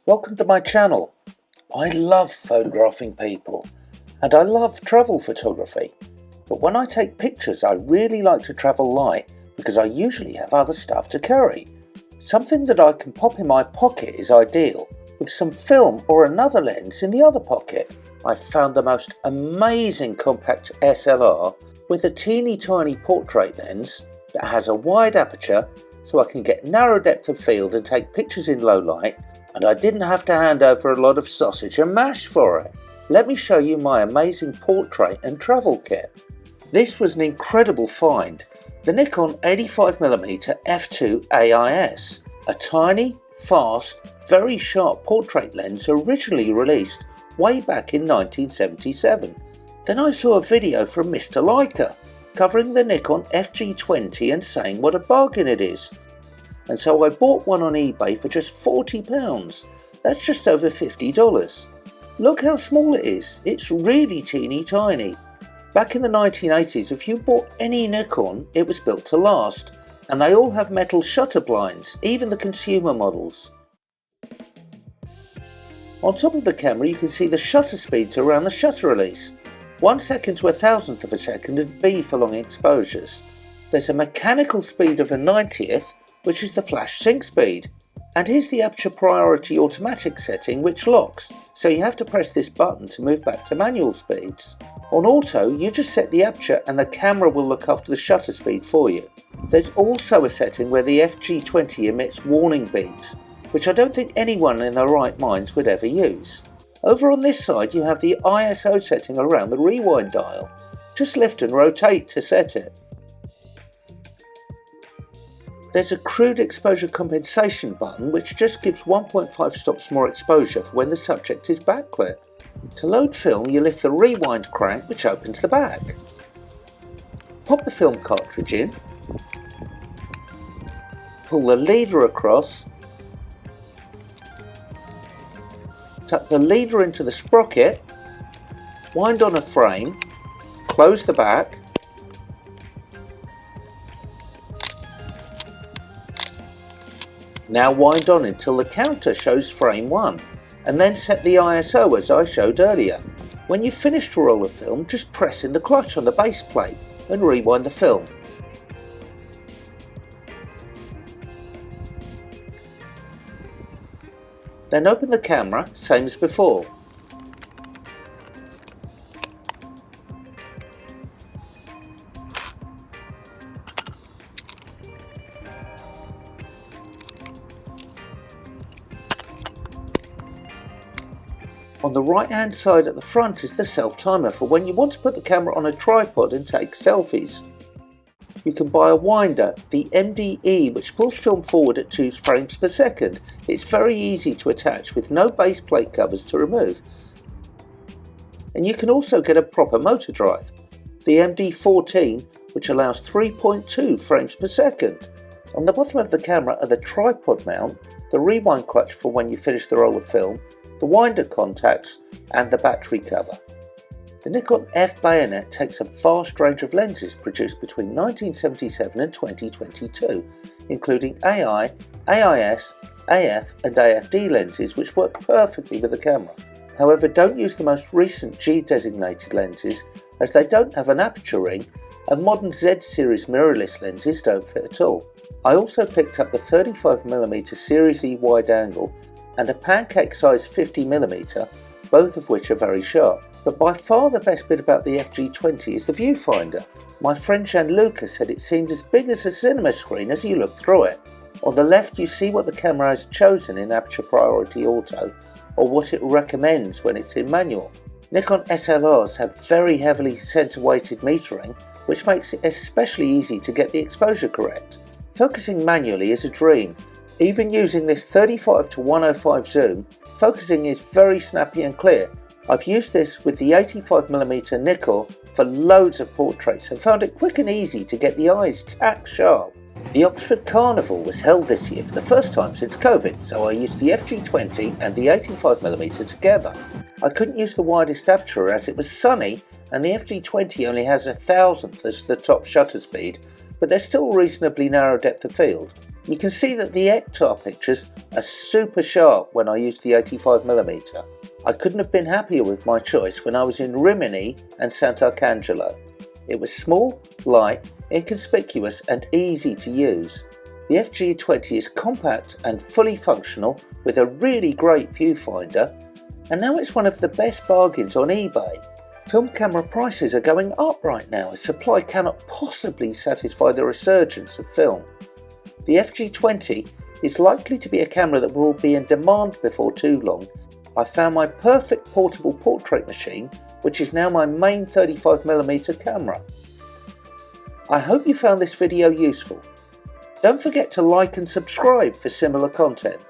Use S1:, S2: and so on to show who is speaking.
S1: Welcome to my channel. I love photographing people and I love travel photography, but when I take pictures I really like to travel light because I usually have other stuff to carry. Something that I can pop in my pocket is ideal, with some film or another lens in the other pocket. I found the most amazing compact SLR with a teeny tiny portrait lens that has a wide aperture so I can get narrow depth of field and take pictures in low light, and I didn't have to hand over a lot of sausage and mash for it. Let me show you my amazing portrait and travel kit. This was an incredible find, the Nikon 85mm f2 AIS, a tiny, fast, very sharp portrait lens originally released way back in 1977. Then I saw a video from Mr. Leica covering the Nikon FG20 and saying what a bargain it is. And so I bought one on eBay for just £40. That's just over $50. Look how small it is. It's really teeny tiny. Back in the 1980s, if you bought any Nikon, it was built to last, and they all have metal shutter blinds, even the consumer models. On top of the camera you can see the shutter speeds around the shutter release. 1 second to 1,000th of a second and B for long exposures. There's a mechanical speed of a 90th, which is the flash sync speed. And here's the aperture priority automatic setting, which locks, so you have to press this button to move back to manual speeds. On auto, you just set the aperture and the camera will look after the shutter speed for you. There's also a setting where the FG20 emits warning beeps, which I don't think anyone in their right minds would ever use. Over on this side you have the ISO setting around the rewind dial. Just lift and rotate to set it. There's a crude exposure compensation button which just gives 1.5 stops more exposure for when the subject is backlit. To load film you lift the rewind crank which opens the back. Pop the film cartridge in. Pull the leader across. Tuck the leader into the sprocket, wind on a frame, close the back, now wind on until the counter shows frame 1, and then set the ISO as I showed earlier. When you've finished a roll of film, just press in the clutch on the base plate and rewind the film. Then open the camera, same as before. On the right hand side at the front is the self timer for when you want to put the camera on a tripod and take selfies. You can buy a winder, the MDE, which pulls film forward at 2 frames per second. It's very easy to attach with no base plate covers to remove. And you can also get a proper motor drive, the MD14, which allows 3.2 frames per second. On the bottom of the camera are the tripod mount, the rewind clutch for when you finish the roll of film, the winder contacts and the battery cover. The Nikon F bayonet takes a vast range of lenses produced between 1977 and 2022, including AI, AIS, AF and AFD lenses which work perfectly with the camera. However, don't use the most recent G designated lenses as they don't have an aperture ring, and modern Z series mirrorless lenses don't fit at all. I also picked up the 35mm Series E wide angle and a pancake size 50mm, both of which are very sharp. But by far the best bit about the FG20 is the viewfinder. My friend Gianluca said it seemed as big as a cinema screen as you look through it. On the left you see what the camera has chosen in aperture priority auto, or what it recommends when it's in manual. Nikon SLRs have very heavily center weighted metering, which makes it especially easy to get the exposure correct. Focusing manually is a dream. Even using this 35-105 zoom, focusing is very snappy and clear. I've used this with the 85mm Nikkor for loads of portraits and found it quick and easy to get the eyes tack sharp. The Oxford Carnival was held this year for the first time since COVID, so I used the FG20 and the 85mm together. I couldn't use the widest aperture as it was sunny, and the FG20 only has 1,000th as the top shutter speed, but there's still reasonably narrow depth of field. You can see that the Ektar pictures are super sharp when I use the 85mm. I couldn't have been happier with my choice when I was in Rimini and Sant'Arcangelo. It was small, light, inconspicuous and easy to use. The FG20 is compact and fully functional with a really great viewfinder, and now it's one of the best bargains on eBay. Film camera prices are going up right now as supply cannot possibly satisfy the resurgence of film. The FG20 is likely to be a camera that will be in demand before too long. I found my perfect portable portrait machine, which is now my main 35mm camera. I hope you found this video useful. Don't forget to like and subscribe for similar content.